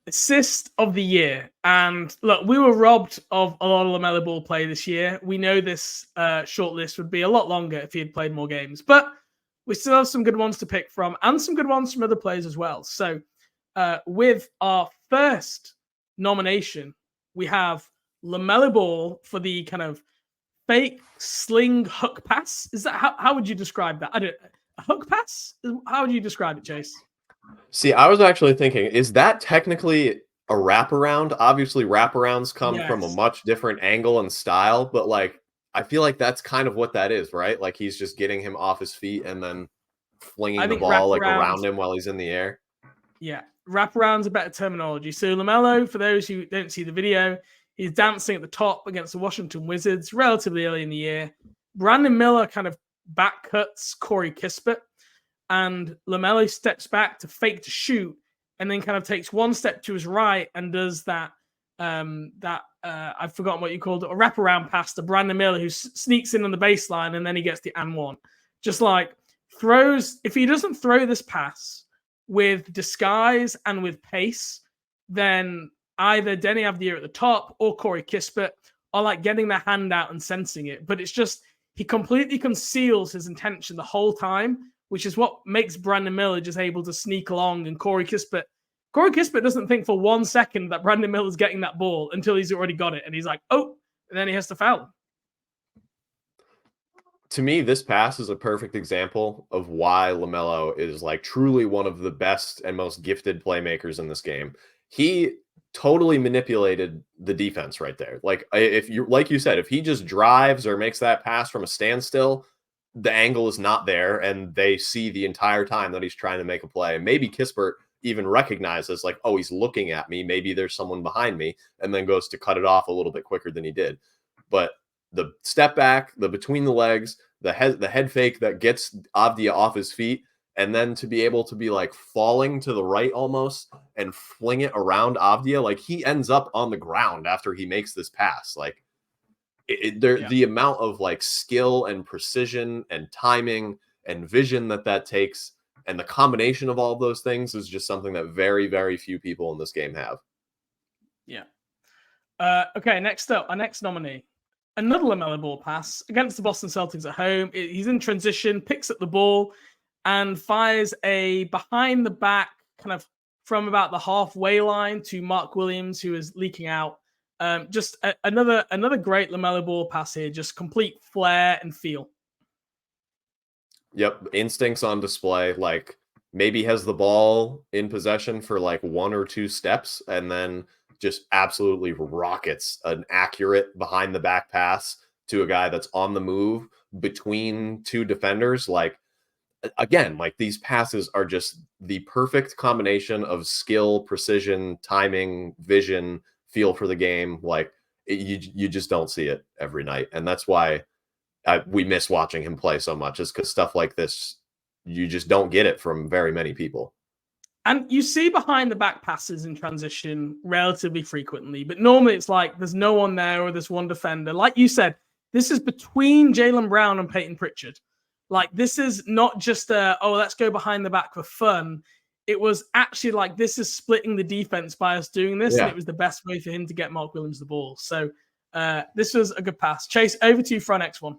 Assist of the year. And look, we were robbed of a lot of LaMelo Ball play this year. We know this short list would be a lot longer if he had played more games, but we still have some good ones to pick from and some good ones from other players as well. So with our first nomination, we have LaMelo Ball for the kind of fake sling hook pass. Is that how would you describe that? I don't a hook pass? How would you describe it, Chase? See, I was actually thinking, is that technically a wraparound? Obviously, wraparounds come from a Yes. much different angle and style, but like I feel like that's kind of what that is, right? Like he's just getting him off his feet and then I flinging the think ball like wraparound. around him while he's in the air. Yeah, wraparound's a better terminology. So LaMelo, for those who don't see the video, he's dancing at the top against the Washington Wizards relatively early in the year. Brandon Miller kind of back cuts Corey Kispert, and LaMelo steps back to fake to shoot, and then kind of takes one step to his right and does that I've forgotten what you called it, a wraparound pass to Brandon Miller, who sneaks in on the baseline, and then he gets the and one. Just like throws, if he doesn't throw this pass with disguise and with pace, then either Denny Avdiya at the top or Corey Kispert are like getting their hand out and sensing it. But it's just, he completely conceals his intention the whole time, which is what makes Brandon Miller just able to sneak along. And Corey Kispert doesn't think for 1 second that Brandon Miller's getting that ball until he's already got it. And he's like, oh, and then he has to foul him. To me, this pass is a perfect example of why LaMelo is like truly one of the best and most gifted playmakers in this game. He totally manipulated the defense right there. Like if you like you said, if he just drives or makes that pass from a standstill, the angle is not there and they see the entire time that he's trying to make a play. Maybe Kispert even recognizes like, oh, he's looking at me, maybe there's someone behind me, and then goes to cut it off a little bit quicker than he did. But the step back, the between the legs, the head fake that gets Avdia off his feet, and then to be able to be like falling to the right almost and fling it around Avdia, like he ends up on the ground after he makes this pass. Like the amount of like skill and precision and timing and vision that takes, and the combination of all of those things is just something that very, very few people in this game have. Yeah. Okay, next up, our next nominee. Another LaMelo Ball pass against the Boston Celtics at home. He's in transition, picks up the ball, and fires a behind the back kind of from about the halfway line to Mark Williams, who is leaking out. Just another great LaMelo Ball pass here, just complete flair and feel. Yep, instincts on display. Like maybe has the ball in possession for like 1 or 2 steps and then just absolutely rockets an accurate behind the back pass to a guy that's on the move between 2 defenders. Like again, like these passes are just the perfect combination of skill, precision, timing, vision, feel for the game. Like you just don't see it every night, and that's why we miss watching him play so much. Is because stuff like this you just don't get it from very many people. And you see behind the back passes in transition relatively frequently, but normally it's like there's no one there or there's one defender. Like you said, this is between Jaylen Brown and Peyton Pritchard. Like this is not just let's go behind the back for fun. It was actually like this is splitting the defense by us doing this, and it was the best way for him to get Mark Williams the ball. So this was a good pass. Chase, over to you for our next one.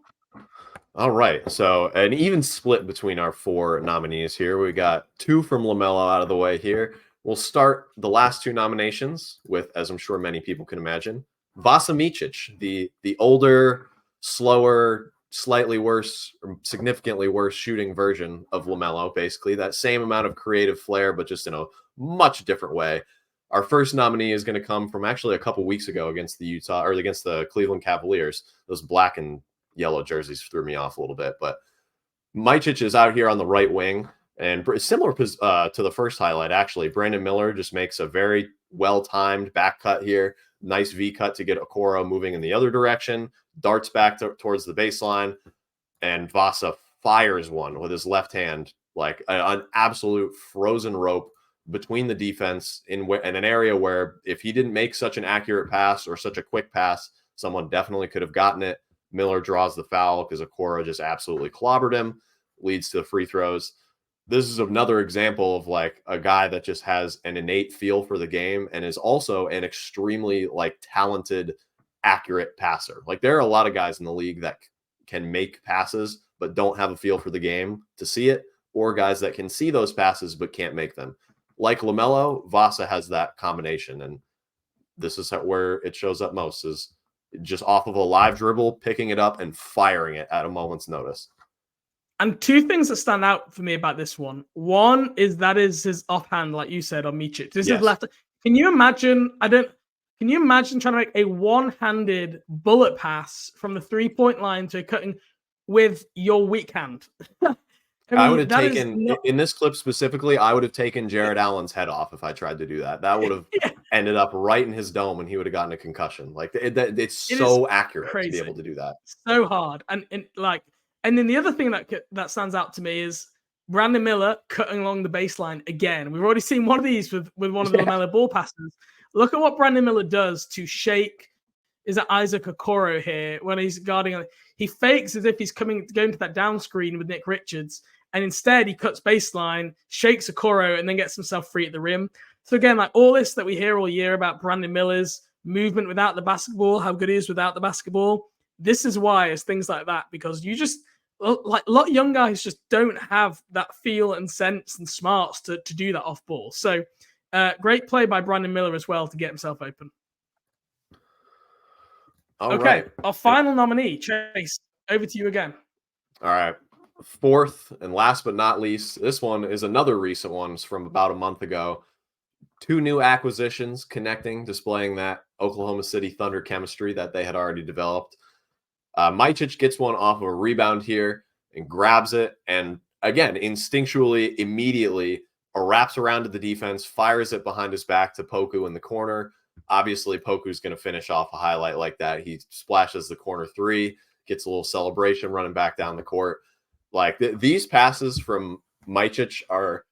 All right. So an even split between our 4 nominees here. We got 2 from LaMelo out of the way here. We'll start the last 2 nominations with, as I'm sure many people can imagine, Vasa Micic, the older, slower, slightly worse, or significantly worse shooting version of LaMelo. Basically, that same amount of creative flair, but just in a much different way. Our first nominee is going to come from actually a couple weeks ago against the Cleveland Cavaliers. Those black and yellow jerseys threw me off a little bit, but Micic is out here on the right wing, and similar to the first highlight, actually, Brandon Miller just makes a very well-timed back cut here. Nice V cut to get Okoro moving in the other direction, darts back towards the baseline, and Vasa fires one with his left hand, like an absolute frozen rope between the defense in an area where if he didn't make such an accurate pass or such a quick pass, someone definitely could have gotten it. Miller draws the foul because Okoro just absolutely clobbered him, leads to the free throws. this is another example of like a guy that just has an innate feel for the game and is also an extremely like talented, accurate passer. Like there are a lot of guys in the league that can make passes but don't have a feel for the game to see it, or guys that can see those passes but can't make them. Like LaMelo, Vasa has that combination, and this is where it shows up most, is just off of a live dribble, picking it up and firing it at a moment's notice. And two things that stand out for me about this one. One is that is his offhand, like you said, on Micic. This is left. Can you imagine? Can you imagine trying to make a one-handed bullet pass from the three-point line to cutting with your weak hand? I would have taken, in this clip specifically, I would have taken Jared Allen's head off if I tried to do that. That would have ended up right in his dome and he would have gotten a concussion. Like it's so accurate to be able to do that. So hard. And then the other thing that stands out to me is Brandon Miller cutting along the baseline again. We've already seen one of these with one of the LaMelo ball passes. Look at what Brandon Miller does to shake. Is it Isaac Okoro here when he's guarding? He fakes as if he's going to that down screen with Nick Richards, and instead he cuts baseline, shakes Okoro, and then gets himself free at the rim. So again, like all this that we hear all year about Brandon Miller's movement without the basketball, how good he is without the basketball. This is why it's things like that, because you just like a lot of young guys just don't have that feel and sense and smarts to do that off ball. So great play by Brandon Miller as well to get himself open. All right. Our final nominee, Chase, over to you again. All right. Fourth and last but not least, this one is another recent one. It's from about a month ago. Two new acquisitions connecting, displaying that Oklahoma City Thunder chemistry that they had already developed. Micic gets one off of a rebound here and grabs it. And again, instinctually, immediately wraps around to the defense, fires it behind his back to Poku in the corner. Obviously, Poku's going to finish off a highlight like that. He splashes the corner three, gets a little celebration running back down the court. Like these passes from Micic are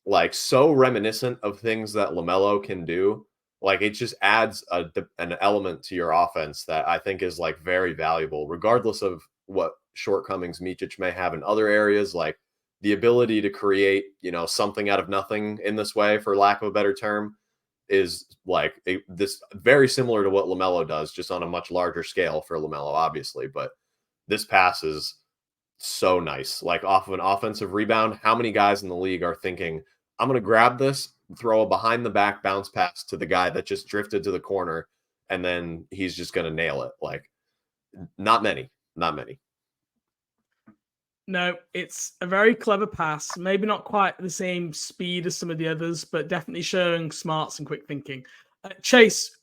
like so reminiscent of things that LaMelo can do. Like it just adds an element to your offense that I think is like very valuable, regardless of what shortcomings Micic may have in other areas. Like the ability to create, something out of nothing in this way, for lack of a better term, is like this very similar to what LaMelo does, just on a much larger scale for LaMelo, obviously. But this pass is so nice. Like off of an offensive rebound, how many guys in the league are thinking, I'm going to grab this, throw a behind the back bounce pass to the guy that just drifted to the corner, and then he's just going to nail it? Like not many. No, it's a very clever pass. Maybe not quite the same speed as some of the others, but definitely showing smarts and quick thinking. Chase,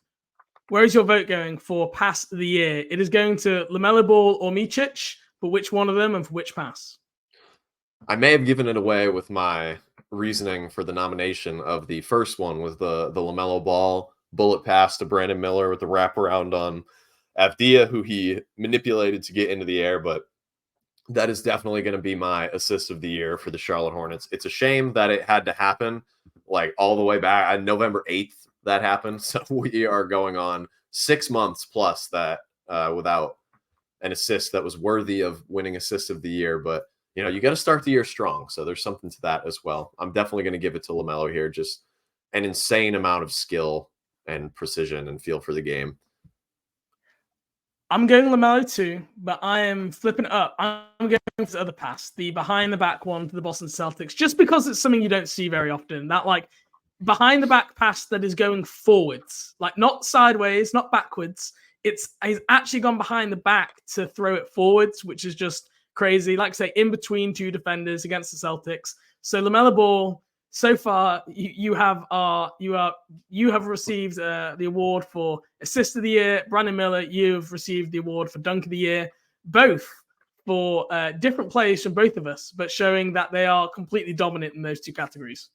where is your vote going for pass of the year? It is going to LaMelo Ball or Micic, but which one of them and for which pass? I may have given it away with my reasoning for the nomination of the first one, with the LaMelo Ball bullet pass to Brandon Miller with the wraparound on Avdia, who he manipulated to get into the air. But that is definitely going to be my assist of the year for the Charlotte Hornets. It's a shame that it had to happen like all the way back on November 8th that happened. So we are going on 6 months plus that without an assist that was worthy of winning assist of the year. But you got to start the year strong. So there's something to that as well. I'm definitely going to give it to LaMelo here. Just an insane amount of skill and precision and feel for the game. I'm going LaMelo too, but I am flipping it up. I'm going for the other pass, the behind the back one to the Boston Celtics, just because it's something you don't see very often. That like behind the back pass that is going forwards, like not sideways, not backwards. He's actually gone behind the back to throw it forwards, which is just crazy. Like I say, in between two defenders against the Celtics. So LaMelo Ball, so far you have received the award for assist of the year. Brandon Miller, you've received the award for dunk of the year. Both for different plays from both of us, but showing that they are completely dominant in those two categories.